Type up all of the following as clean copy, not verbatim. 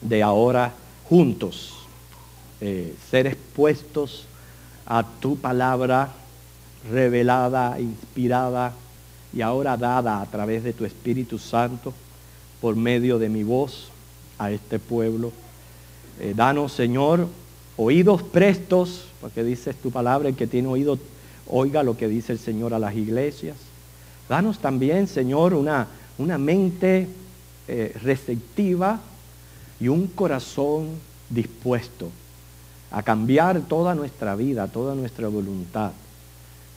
de ahora juntos ser expuestos a tu palabra revelada, inspirada y ahora dada a través de tu Espíritu Santo por medio de mi voz a este pueblo. Danos, Señor, oídos prestos, porque dices tu palabra, el que tiene oído, oiga lo que dice el Señor a las iglesias. Danos también, Señor, una mente receptiva y un corazón dispuesto a cambiar toda nuestra vida, toda nuestra voluntad,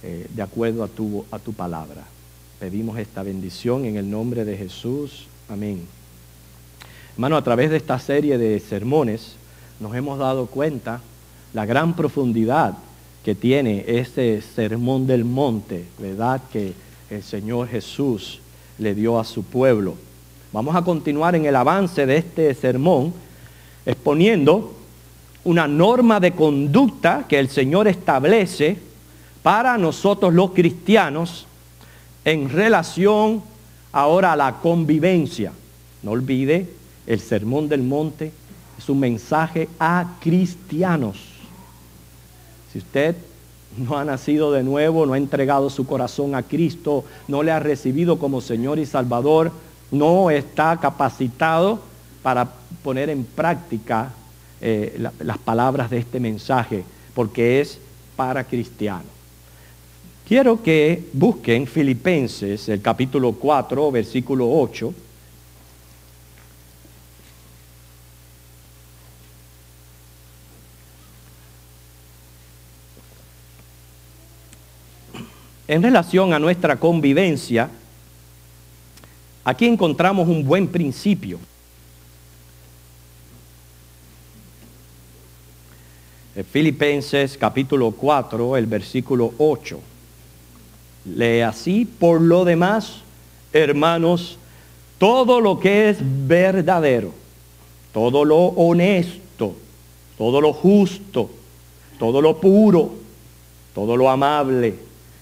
de acuerdo a tu palabra. Pedimos esta bendición en el nombre de Jesús. Amén. Hermano, a través de esta serie de sermones nos hemos dado cuenta la gran profundidad que tiene este sermón del monte, ¿verdad?, que el Señor Jesús le dio a su pueblo. Vamos a continuar en el avance de este sermón exponiendo una norma de conducta que el Señor establece para nosotros los cristianos en relación ahora a la convivencia. No olvide, el sermón del monte es un mensaje a cristianos. Si usted no ha nacido de nuevo, no ha entregado su corazón a Cristo, no le ha recibido como Señor y Salvador, no está capacitado para poner en práctica las palabras de este mensaje, porque es para cristianos. Quiero que busquen Filipenses, el capítulo 4, versículo 8. En relación a nuestra convivencia, aquí encontramos un buen principio. Filipenses capítulo 4, el versículo 8. Lee así: por lo demás, hermanos, todo lo que es verdadero, todo lo honesto, todo lo justo, todo lo puro, todo lo amable,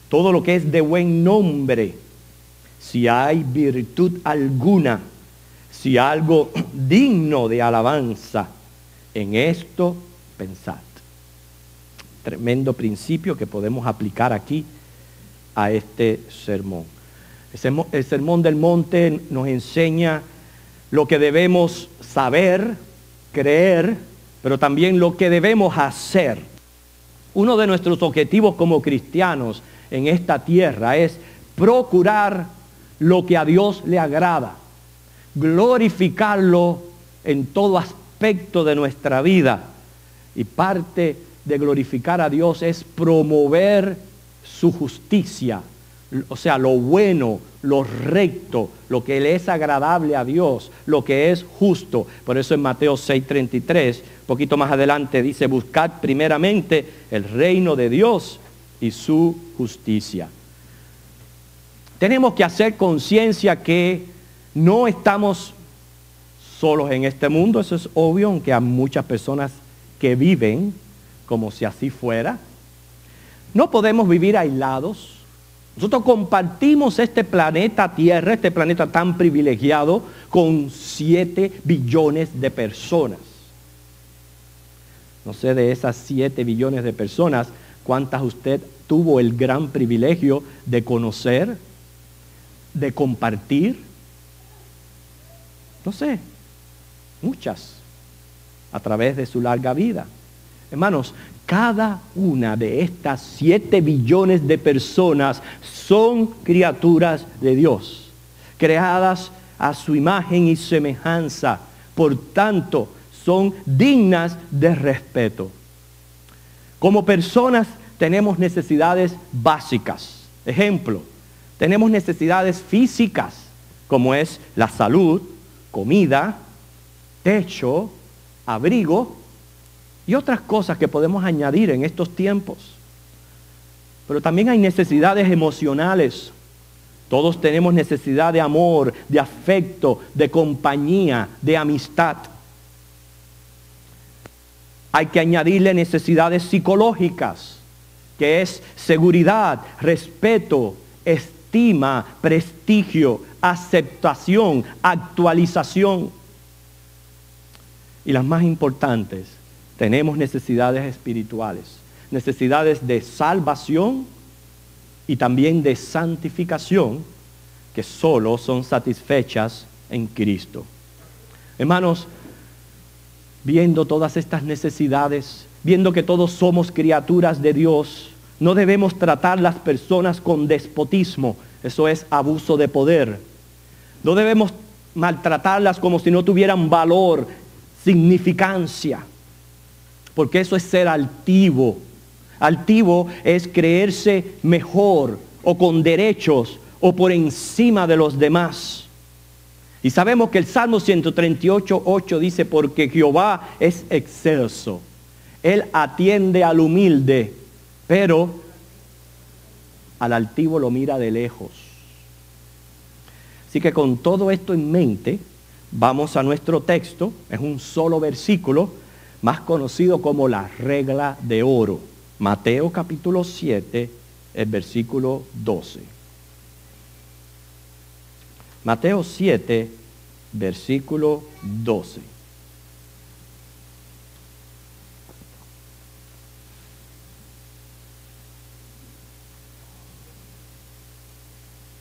todo lo que es de buen nombre, si hay virtud alguna, si algo digno de alabanza, en esto pensad. Tremendo principio que podemos aplicar aquí a este sermón. El sermón del monte nos enseña lo que debemos saber, creer, pero también lo que debemos hacer. Uno de nuestros objetivos como cristianos en esta tierra es procurar lo que a Dios le agrada, glorificarlo en todo aspecto de nuestra vida. Y parte de glorificar a Dios es promover su justicia, o sea, lo bueno, lo recto, lo que le es agradable a Dios, lo que es justo. Por eso en Mateo 6:33, poquito más adelante dice: buscad primeramente el reino de Dios y su justicia. Tenemos que hacer conciencia que no estamos solos en este mundo, eso es obvio, aunque hay muchas personas que viven como si así fuera. No podemos vivir aislados. Nosotros compartimos este planeta Tierra, este planeta tan privilegiado, con 7 billones de personas. No sé, de esas 7 billones de personas, ¿cuántas usted tuvo el gran privilegio de conocer, de compartir? No sé, muchas, a través de su larga vida. Hermanos, cada una de estas 7 billones de personas son criaturas de Dios, creadas a su imagen y semejanza. Por tanto, son dignas de respeto. Como personas tenemos necesidades básicas. Ejemplo, tenemos necesidades físicas, como es la salud, comida, techo, abrigo y otras cosas que podemos añadir en estos tiempos. Pero también hay necesidades emocionales. Todos tenemos necesidad de amor, de afecto, de compañía, de amistad. Hay que añadirle necesidades psicológicas, que es seguridad, respeto, estima, prestigio, aceptación, actualización. y las más importantes, tenemos necesidades espirituales, necesidades de salvación y también de santificación que solo son satisfechas en Cristo. Hermanos, viendo todas estas necesidades, viendo que todos somos criaturas de Dios, no debemos tratar las personas con despotismo, eso es abuso de poder. No debemos maltratarlas como si no tuvieran valor, significancia, porque eso es ser altivo. Altivo es creerse mejor o con derechos o por encima de los demás. Y sabemos que el Salmo 138:8 dice, porque Jehová es excelso. Él atiende al humilde, pero al altivo lo mira de lejos. Así que con todo esto en mente, vamos a nuestro texto. Es un solo versículo, más conocido como la regla de oro. Mateo capítulo 7, el versículo 12. Mateo 7, versículo 12.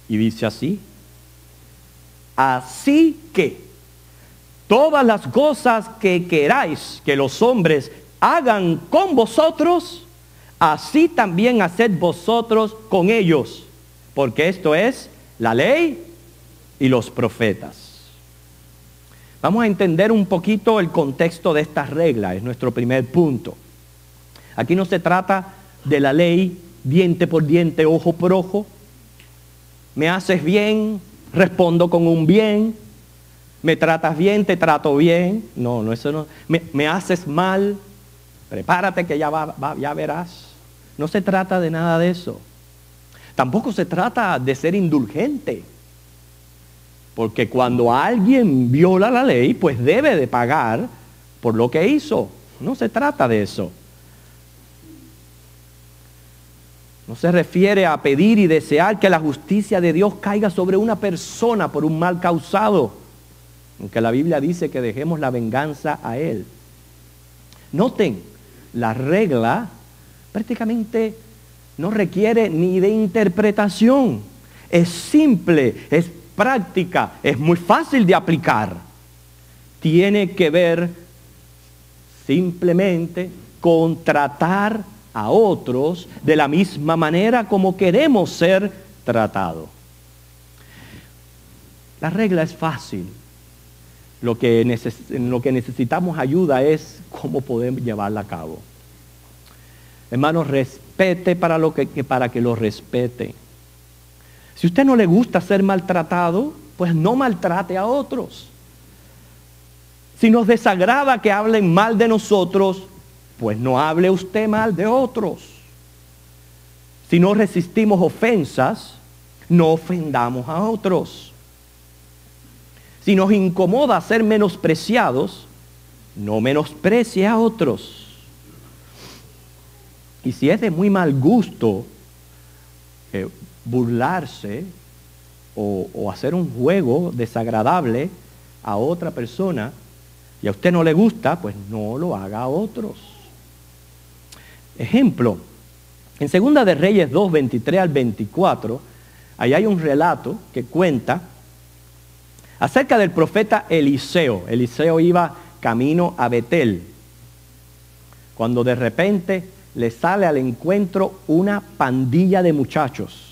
Y dice así: así que todas las cosas que queráis que los hombres hagan con vosotros, así también haced vosotros con ellos, porque esto es la ley y los profetas. Vamos a entender un poquito el contexto de esta regla, es nuestro primer punto. Aquí no se trata de la ley diente por diente, ojo por ojo. Me haces bien, respondo con un bien. Me tratas bien, te trato bien. No, eso no. Me haces mal, prepárate que ya verás. No se trata de nada de eso. Tampoco se trata de ser indulgente. Porque cuando alguien viola la ley, pues debe de pagar por lo que hizo. No se trata de eso. No se refiere a pedir y desear que la justicia de Dios caiga sobre una persona por un mal causado, aunque la Biblia dice que dejemos la venganza a Él. Noten, la regla prácticamente no requiere ni de interpretación. Es simple, es práctica, es muy fácil de aplicar. Tiene que ver simplemente con tratar a otros de la misma manera como queremos ser tratados. La regla es fácil. En lo que necesitamos ayuda es cómo podemos llevarla a cabo. Hermanos, respete para que lo respete. Si a usted no le gusta ser maltratado, pues no maltrate a otros. Si nos desagrada que hablen mal de nosotros, pues no hable usted mal de otros. Si no resistimos ofensas, no ofendamos a otros. Si nos incomoda ser menospreciados, no menosprecie a otros. Y si es de muy mal gusto burlarse o hacer un juego desagradable a otra persona y a usted no le gusta, pues no lo haga a otros. Ejemplo, en 2 de Reyes 2, 23 al 24, ahí hay un relato que cuenta acerca del profeta Eliseo. Eliseo iba camino a Betel, cuando de repente le sale al encuentro una pandilla de muchachos.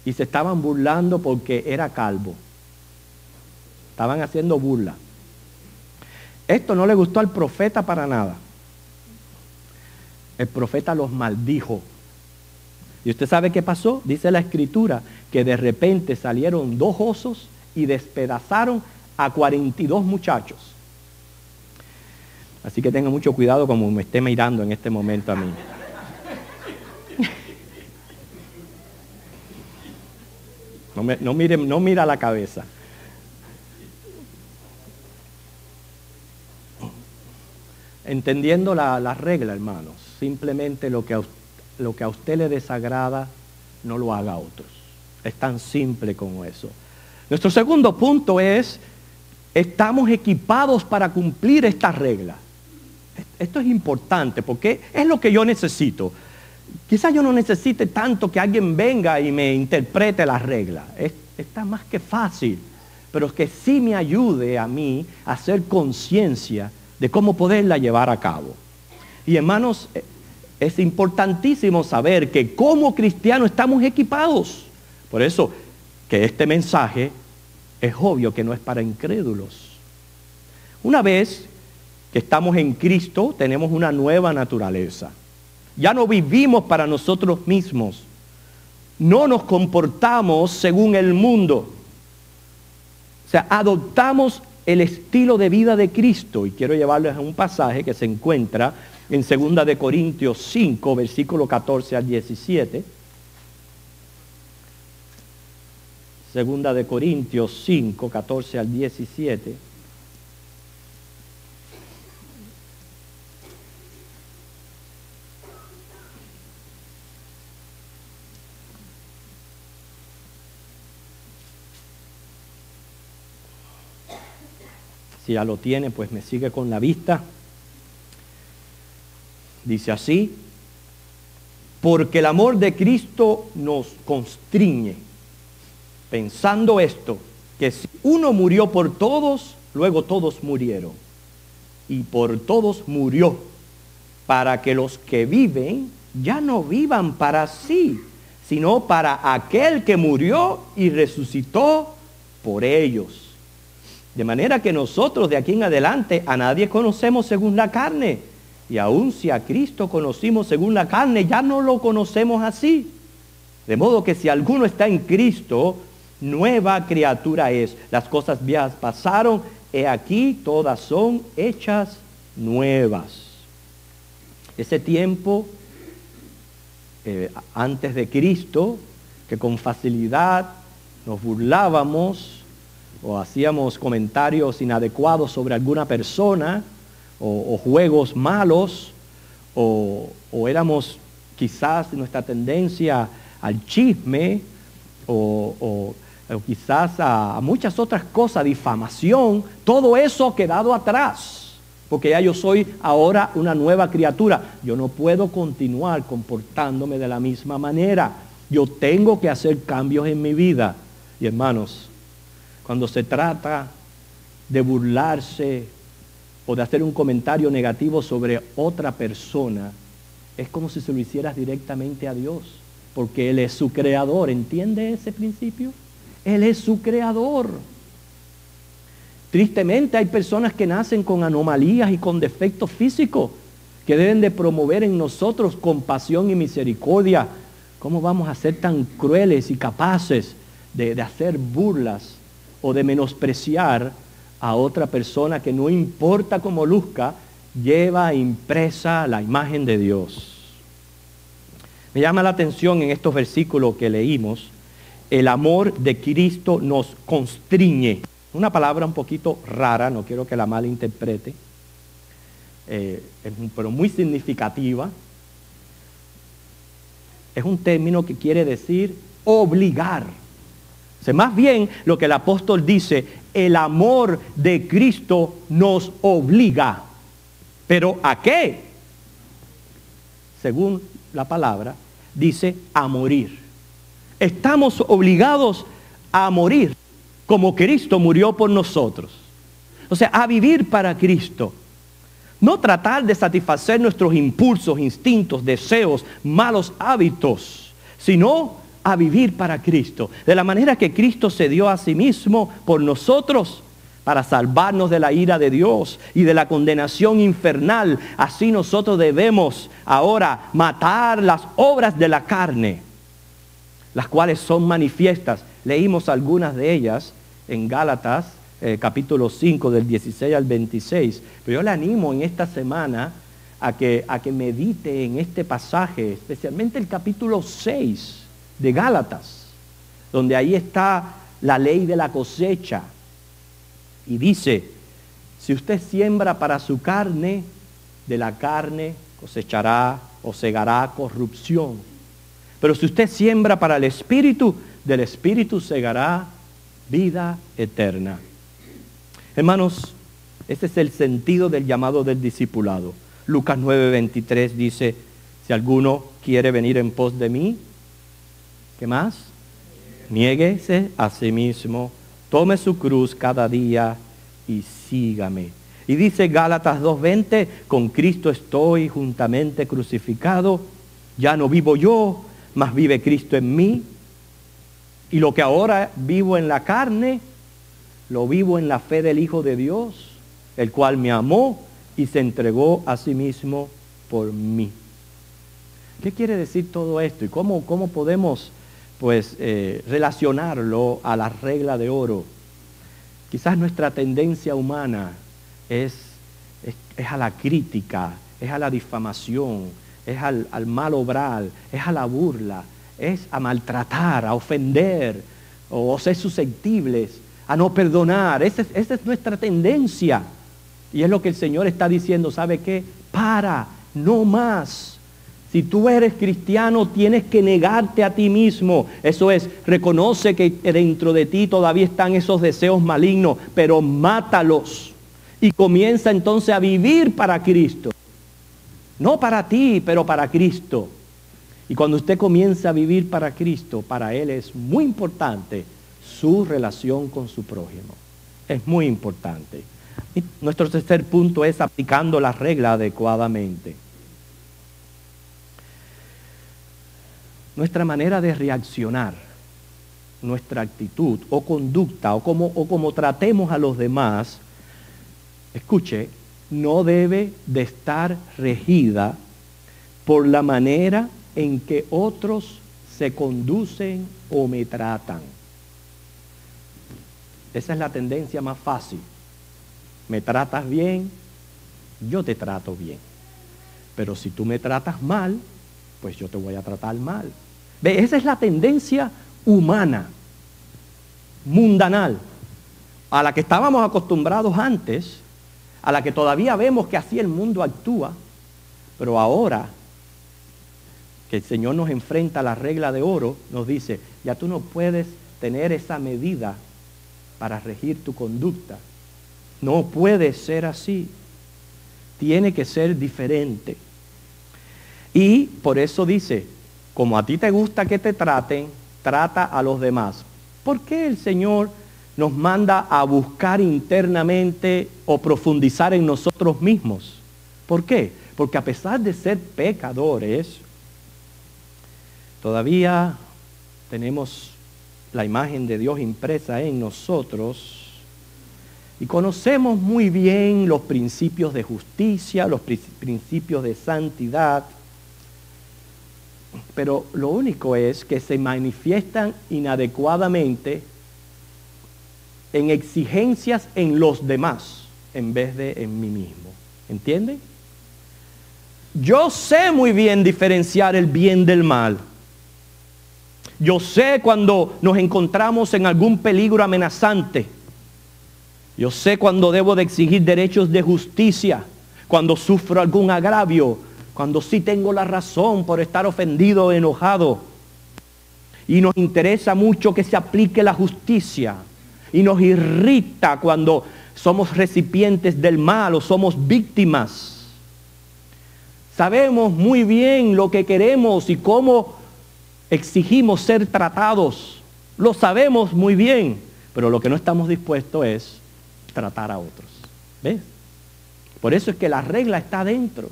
Y se estaban burlando porque era calvo. Estaban haciendo burla. Esto no le gustó al profeta para nada. El profeta los maldijo. ¿Y usted sabe qué pasó? Dice la escritura que de repente salieron 2 osos y despedazaron a 42 muchachos. Así que tenga mucho cuidado como me esté mirando en este momento a mí. No mira la cabeza. Entendiendo la regla, hermanos, simplemente lo que a usted le desagrada, no lo haga a otros. Es tan simple como eso. Nuestro segundo punto es estamos equipados para cumplir esta regla. Esto es importante porque es lo que yo necesito. Quizás yo no necesite tanto que alguien venga y me interprete la regla. Está más que fácil, pero que sí me ayude a mí a hacer conciencia de cómo poderla llevar a cabo. Y hermanos, es importantísimo saber que como cristianos estamos equipados. Por eso que este mensaje es obvio que no es para incrédulos. Una vez que estamos en Cristo, tenemos una nueva naturaleza. Ya no vivimos para nosotros mismos. No nos comportamos según el mundo. O sea, adoptamos el estilo de vida de Cristo. Y quiero llevarles a un pasaje que se encuentra en 2 de Corintios 5, versículo 14 al 17. 2 de Corintios 5, 14 al 17. Si ya lo tiene, pues me sigue con la vista. Dice así: porque el amor de Cristo nos constriñe, pensando esto, que si uno murió por todos, luego todos murieron. Y por todos murió, para que los que viven ya no vivan para sí, sino para aquel que murió y resucitó por ellos. De manera que nosotros de aquí en adelante a nadie conocemos según la carne. Y aun si a Cristo conocimos según la carne, ya no lo conocemos así. De modo que si alguno está en Cristo, nueva criatura es. Las cosas viejas pasaron, he aquí todas son hechas nuevas. Ese tiempo, antes de Cristo, que con facilidad nos burlábamos, o hacíamos comentarios inadecuados sobre alguna persona, o juegos malos, o éramos quizás nuestra tendencia al chisme, o quizás a muchas otras cosas, difamación. Todo eso ha quedado atrás, porque ya yo soy ahora una nueva criatura. Yo no puedo continuar comportándome de la misma manera. Yo tengo que hacer cambios en mi vida. Y hermanos, cuando se trata de burlarse o de hacer un comentario negativo sobre otra persona, es como si se lo hicieras directamente a Dios, porque Él es su creador. ¿Entiende ese principio? Él es su creador. Tristemente hay personas que nacen con anomalías y con defectos físicos que deben de promover en nosotros compasión y misericordia. ¿Cómo vamos a ser tan crueles y capaces de hacer burlas o de menospreciar a otra persona que, no importa cómo luzca, lleva impresa la imagen de Dios? Me llama la atención en estos versículos que leímos, el amor de Cristo nos constriñe. Una palabra un poquito rara, no quiero que la malinterprete, pero muy significativa. Es un término que quiere decir obligar. O sea, más bien lo que el apóstol dice, el amor de Cristo nos obliga. ¿Pero a qué? Según la palabra, dice a morir. Estamos obligados a morir como Cristo murió por nosotros. O sea, a vivir para Cristo. No tratar de satisfacer nuestros impulsos, instintos, deseos, malos hábitos, sino a vivir para Cristo. De la manera que Cristo se dio a sí mismo por nosotros para salvarnos de la ira de Dios y de la condenación infernal. Así nosotros debemos ahora matar las obras de la carne, las cuales son manifiestas. Leímos algunas de ellas en Gálatas, capítulo 5, del 16 al 26. Pero yo le animo en esta semana a que medite en este pasaje, especialmente el capítulo 6 de Gálatas, donde ahí está la ley de la cosecha. Y dice, si usted siembra para su carne, de la carne cosechará o segará corrupción. Pero si usted siembra para el Espíritu, del Espíritu segará vida eterna. Hermanos, ese es el sentido del llamado del discipulado. Lucas 9:23 dice, si alguno quiere venir en pos de mí, ¿qué más? Niéguese a sí mismo, tome su cruz cada día y sígame. Y dice Gálatas 2:20, con Cristo estoy juntamente crucificado, ya no vivo yo, mas vive Cristo en mí. Y lo que ahora vivo en la carne, lo vivo en la fe del Hijo de Dios, el cual me amó y se entregó a sí mismo por mí. ¿Qué quiere decir todo esto? ¿Y cómo podemos relacionarlo a la regla de oro? Quizás nuestra tendencia humana es a la crítica, es a la difamación, es al mal obrar, es a la burla, es a maltratar, a ofender, o ser susceptibles, a no perdonar. Esa es nuestra tendencia. Y es lo que el Señor está diciendo, ¿sabe qué? Para, no más. Si tú eres cristiano, tienes que negarte a ti mismo. Eso es, reconoce que dentro de ti todavía están esos deseos malignos, pero mátalos. Y comienza entonces a vivir para Cristo. No para ti, pero para Cristo. Y cuando usted comienza a vivir para Cristo, para Él es muy importante su relación con su prójimo. Es muy importante. Y nuestro tercer punto es aplicando la regla adecuadamente. Nuestra manera de reaccionar, nuestra actitud o conducta o como tratemos a los demás, escuche, no debe de estar regida por la manera en que otros se conducen o me tratan. Esa es la tendencia más fácil. Me tratas bien, yo te trato bien. Pero si tú me tratas mal, pues yo te voy a tratar mal. ¿Ve? Esa es la tendencia humana, mundanal, a la que estábamos acostumbrados antes, a la que todavía vemos que así el mundo actúa, pero ahora que el Señor nos enfrenta a la regla de oro, nos dice, ya tú no puedes tener esa medida para regir tu conducta. No puede ser así. Tiene que ser diferente. Y por eso dice, como a ti te gusta que te traten, trata a los demás. ¿Por qué el Señor nos manda a buscar internamente o profundizar en nosotros mismos? ¿Por qué? Porque a pesar de ser pecadores, todavía tenemos la imagen de Dios impresa en nosotros y conocemos muy bien los principios de justicia, los principios de santidad, pero lo único es que se manifiestan inadecuadamente en exigencias en los demás en vez de en mí mismo. ¿Entienden? Yo sé muy bien diferenciar el bien del mal. Yo sé cuando nos encontramos en algún peligro amenazante. Yo sé cuando debo de exigir derechos de justicia, cuando sufro algún agravio, cuando sí tengo la razón por estar ofendido o enojado. Y nos interesa mucho que se aplique la justicia. Y nos irrita cuando somos recipientes del mal o somos víctimas. Sabemos muy bien lo que queremos y cómo exigimos ser tratados. Lo sabemos muy bien, pero lo que no estamos dispuestos es tratar a otros. ¿Ves? Por eso es que la regla está dentro.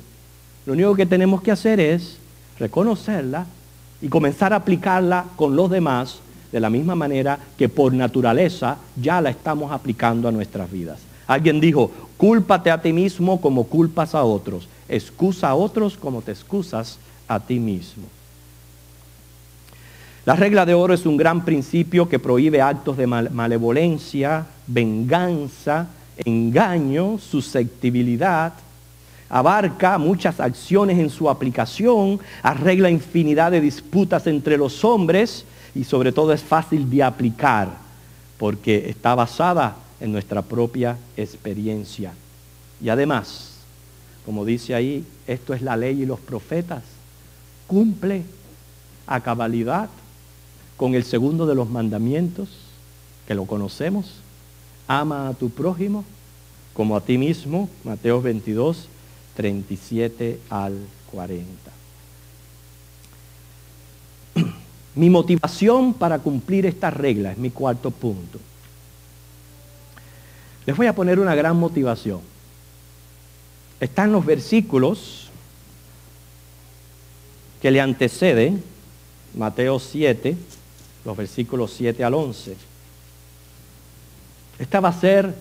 Lo único que tenemos que hacer es reconocerla y comenzar a aplicarla con los demás de la misma manera que por naturaleza ya la estamos aplicando a nuestras vidas. Alguien dijo, cúlpate a ti mismo como culpas a otros. Excusa a otros como te excusas a ti mismo. La regla de oro es un gran principio que prohíbe actos de malevolencia, venganza, engaño, susceptibilidad. Abarca muchas acciones en su aplicación, arregla infinidad de disputas entre los hombres y sobre todo es fácil de aplicar porque está basada en nuestra propia experiencia. Y además, como dice ahí, esto es la ley y los profetas, cumple a cabalidad con el segundo de los mandamientos, que lo conocemos, ama a tu prójimo como a ti mismo, Mateo 22, 37 al 40. Mi motivación para cumplir esta regla es mi cuarto punto. Les voy a poner una gran motivación. Están los versículos que le anteceden, Mateo 7, los versículos 7 al 11. Esta va a ser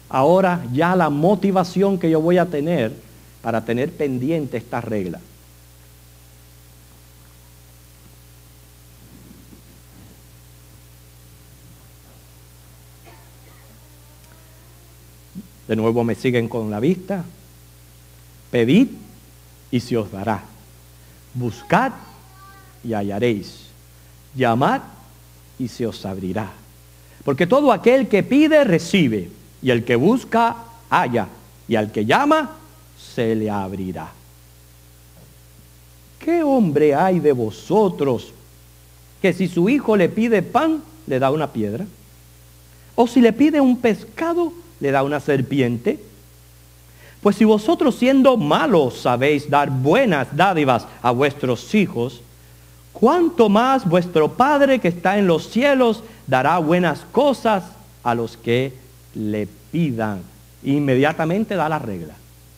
ahora ya la motivación que yo voy a tener para tener pendiente esta regla. De nuevo me siguen con la vista. Pedid y se os dará. Buscad y hallaréis. Llamad y se os abrirá. Porque todo aquel que pide, recibe. Y el que busca, halla. Y al que llama, se le abrirá. ¿Qué hombre hay de vosotros que si su hijo le pide pan, le da una piedra? ¿O si le pide un pescado, le da una serpiente? Pues si vosotros siendo malos sabéis dar buenas dádivas a vuestros hijos, ¿cuánto más vuestro Padre que está en los cielos dará buenas cosas a los que le pidan? Inmediatamente da la regla.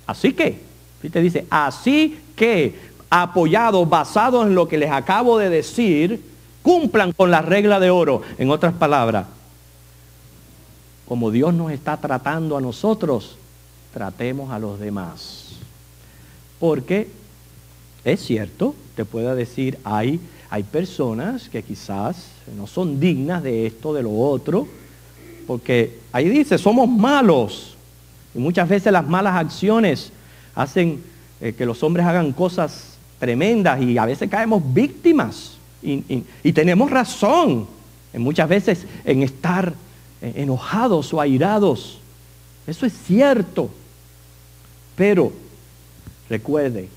Así que, ¿sí? Te dice, así que, apoyados, basados en lo que les acabo de decir, cumplan con la regla de oro. En otras palabras, como Dios nos está tratando a nosotros, tratemos a los demás. Porque es cierto, te puedo decir, hay personas que quizás no son dignas de esto, de lo otro, porque ahí dice, somos malos. Y muchas veces las malas acciones hacen que los hombres hagan cosas tremendas y a veces caemos víctimas. Y tenemos razón muchas veces en estar enojados o airados. Eso es cierto. Pero recuerde,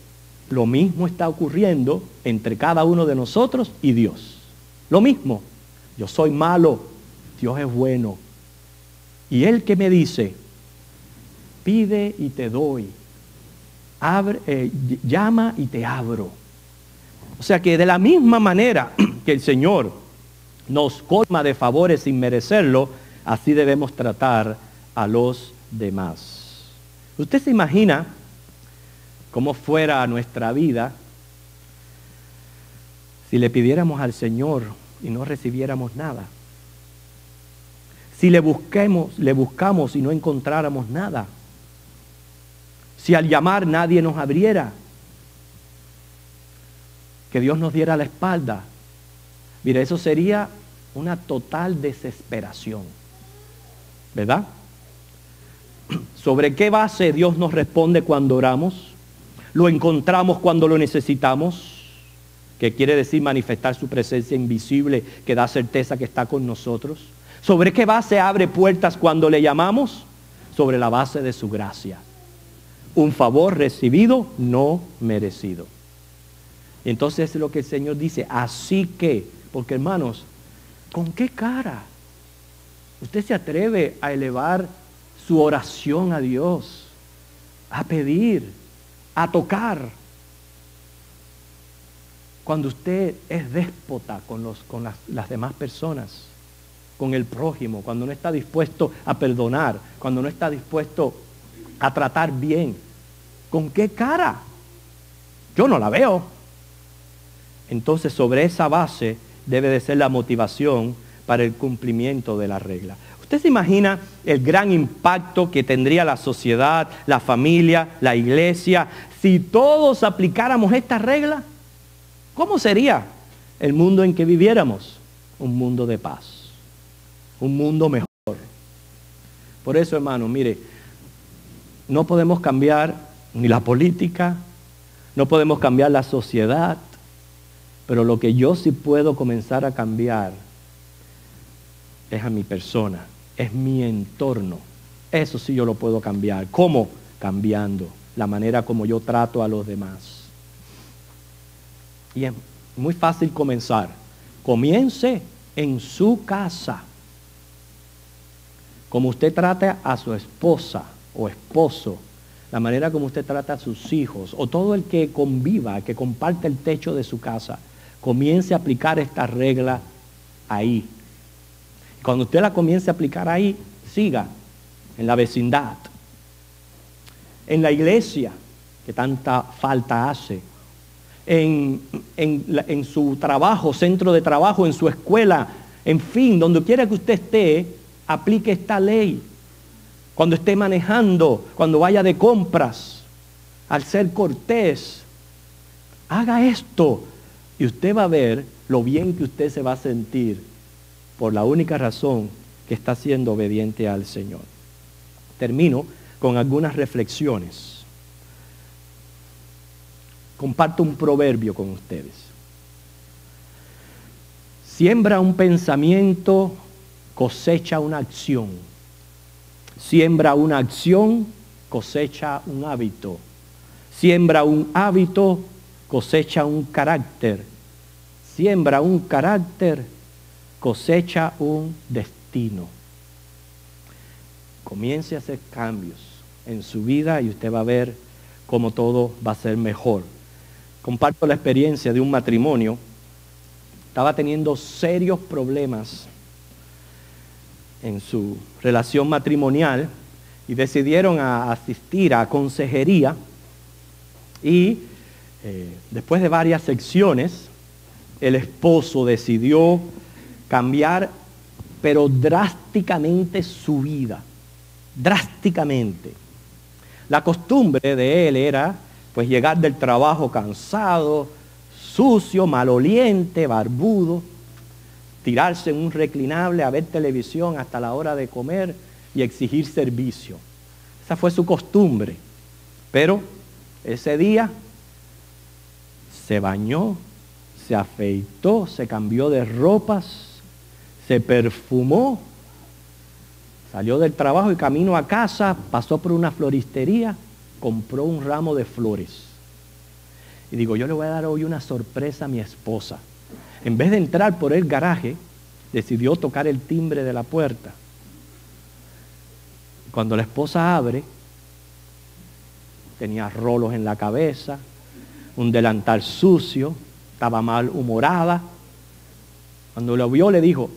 lo mismo está ocurriendo entre cada uno de nosotros y Dios. Lo mismo. Yo soy malo, Dios es bueno. Y Él que me dice, pide y te doy, llama y te abro. O sea que de la misma manera que el Señor nos colma de favores sin merecerlo, así debemos tratar a los demás. ¿Usted se imagina cómo fuera nuestra vida si le pidiéramos al Señor y no recibiéramos nada? Si le buscamos y no encontráramos nada. Si al llamar nadie nos abriera. Que Dios nos diera la espalda. Mira, eso sería una total desesperación. ¿Verdad? ¿Sobre qué base Dios nos responde cuando oramos? ¿Lo encontramos cuando lo necesitamos? Que quiere decir manifestar su presencia invisible que da certeza que está con nosotros. ¿Sobre qué base abre puertas cuando le llamamos? Sobre la base de su gracia. Un favor recibido, no merecido. Y entonces es lo que el Señor dice. Así que, porque hermanos, ¿con qué cara usted se atreve a elevar su oración a Dios, a pedir, a tocar, cuando usted es déspota con las demás personas, con el prójimo, cuando no está dispuesto a perdonar, cuando no está dispuesto a tratar bien? ¿Con qué cara? Yo no la veo. Entonces, sobre esa base debe de ser la motivación para el cumplimiento de la regla. ¿Usted se imagina el gran impacto que tendría la sociedad, la familia, la iglesia, si todos aplicáramos esta regla? ¿Cómo sería el mundo en que viviéramos? Un mundo de paz, un mundo mejor. Por eso, hermano, mire, no podemos cambiar ni la política, no podemos cambiar la sociedad, pero lo que yo sí puedo comenzar a cambiar es a mi persona, es mi entorno. Eso sí yo lo puedo cambiar. ¿Cómo? Cambiando la manera como yo trato a los demás. Y es muy fácil comenzar. Comience en su casa. Como usted trata a su esposa o esposo, la manera como usted trata a sus hijos, o todo el que conviva, que comparte el techo de su casa, comience a aplicar esta regla ahí. Cuando usted la comience a aplicar ahí, siga en la vecindad, en la iglesia, que tanta falta hace, en su trabajo, centro de trabajo, en su escuela, en fin, donde quiera que usted esté, aplique esta ley. Cuando esté manejando, cuando vaya de compras, al ser cortés, haga esto y usted va a ver lo bien que usted se va a sentir por la única razón que está siendo obediente al Señor. Termino con algunas reflexiones. Comparto un proverbio con ustedes. Siembra un pensamiento, cosecha una acción. Siembra una acción, cosecha un hábito. Siembra un hábito, cosecha un carácter. Siembra un carácter, cosecha un destino. Comience a hacer cambios en su vida y usted va a ver cómo todo va a ser mejor. Comparto la experiencia de un matrimonio. Estaba teniendo serios problemas en su relación matrimonial y decidieron asistir a consejería y después de varias secciones el esposo decidió cambiar pero drásticamente su vida, drásticamente. La costumbre de él era pues llegar del trabajo cansado, sucio, maloliente, barbudo, tirarse en un reclinable a ver televisión hasta la hora de comer y exigir servicio. Esa fue su costumbre. Pero ese día se bañó, se afeitó, se cambió de ropas, se perfumó, salió del trabajo y camino a casa, pasó por una floristería, compró un ramo de flores. Y digo, yo le voy a dar hoy una sorpresa a mi esposa. En vez de entrar por el garaje, decidió tocar el timbre de la puerta. Cuando la esposa abre, tenía rolos en la cabeza, un delantal sucio, estaba malhumorada. Cuando lo vio le dijo,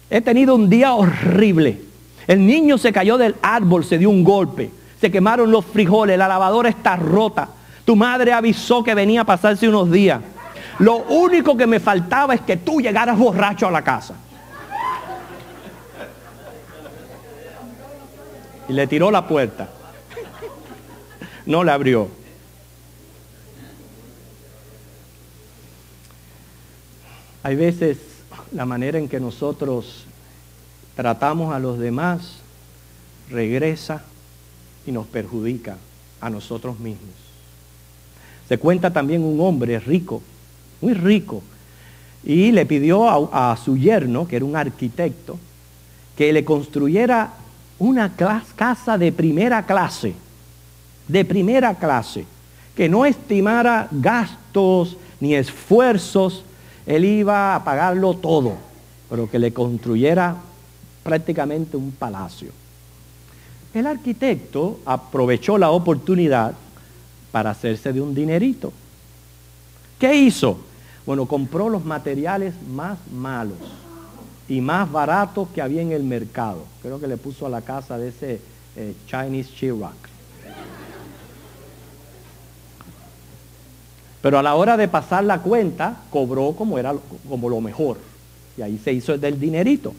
he tenido un día horrible. El niño se cayó del árbol, se dio un golpe, se quemaron los frijoles, la lavadora está rota. Tu madre avisó que venía a pasarse unos días. Lo único que me faltaba es que tú llegaras borracho a la casa. Y le tiró la puerta. No la abrió. Hay veces la manera en que nosotros tratamos a los demás regresa y nos perjudica a nosotros mismos. Se cuenta también un hombre rico, muy rico, y le pidió a su yerno, que era un arquitecto, que le construyera una casa de primera clase, que no estimara gastos ni esfuerzos, él iba a pagarlo todo, pero que le construyera prácticamente un palacio. El arquitecto aprovechó la oportunidad para hacerse de un dinerito. ¿Qué hizo? Bueno, compró los materiales más malos y más baratos que había en el mercado. Creo que le puso a la casa de ese Chinese sheetrock. Pero a la hora de pasar la cuenta, cobró como lo mejor. Y ahí se hizo del dinerito.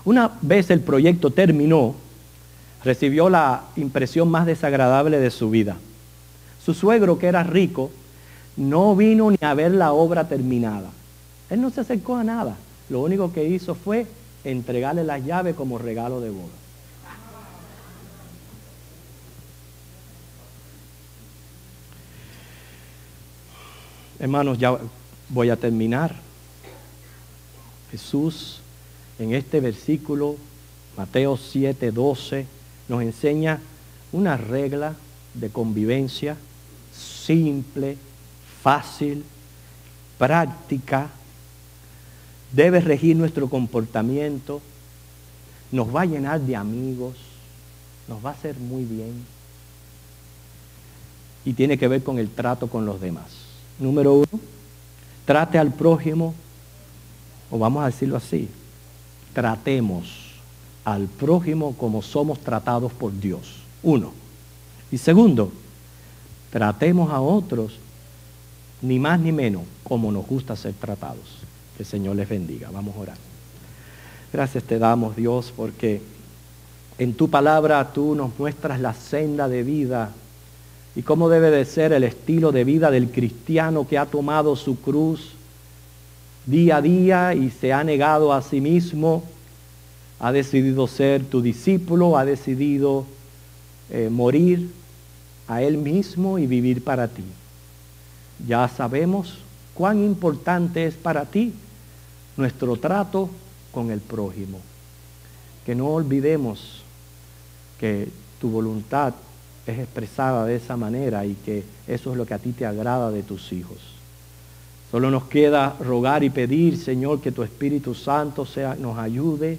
Una vez el proyecto terminó, recibió la impresión más desagradable de su vida. Su suegro, que era rico, no vino ni a ver la obra terminada. Él no se acercó a nada. Lo único que hizo fue entregarle las llaves como regalo de boda. Hermanos, ya voy a terminar. Jesús, en este versículo, Mateo 7:12, nos enseña una regla de convivencia simple, fácil, práctica. Debe regir nuestro comportamiento, nos va a llenar de amigos, nos va a hacer muy bien. Y tiene que ver con el trato con los demás. Número 1, trate al prójimo, o vamos a decirlo así, tratemos al prójimo como somos tratados por Dios. 1. Y segundo, tratemos a otros ni más ni menos como nos gusta ser tratados. Que el Señor les bendiga. Vamos a orar. Gracias te damos, Dios, porque en tu palabra tú nos muestras la senda de vida y cómo debe de ser el estilo de vida del cristiano que ha tomado su cruz día a día y se ha negado a sí mismo, ha decidido ser tu discípulo, ha decidido morir a él mismo y vivir para ti. Ya sabemos cuán importante es para ti nuestro trato con el prójimo. Que no olvidemos que tu voluntad es expresada de esa manera y que eso es lo que a ti te agrada de tus hijos. Solo nos queda rogar y pedir, Señor, que tu Espíritu Santo nos ayude,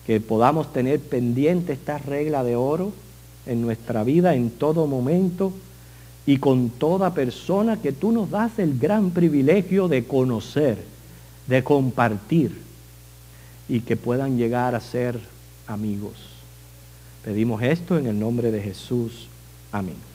que podamos tener pendiente esta regla de oro en nuestra vida en todo momento y con toda persona que tú nos das el gran privilegio de conocer, de compartir y que puedan llegar a ser amigos. Pedimos esto en el nombre de Jesús. Amén.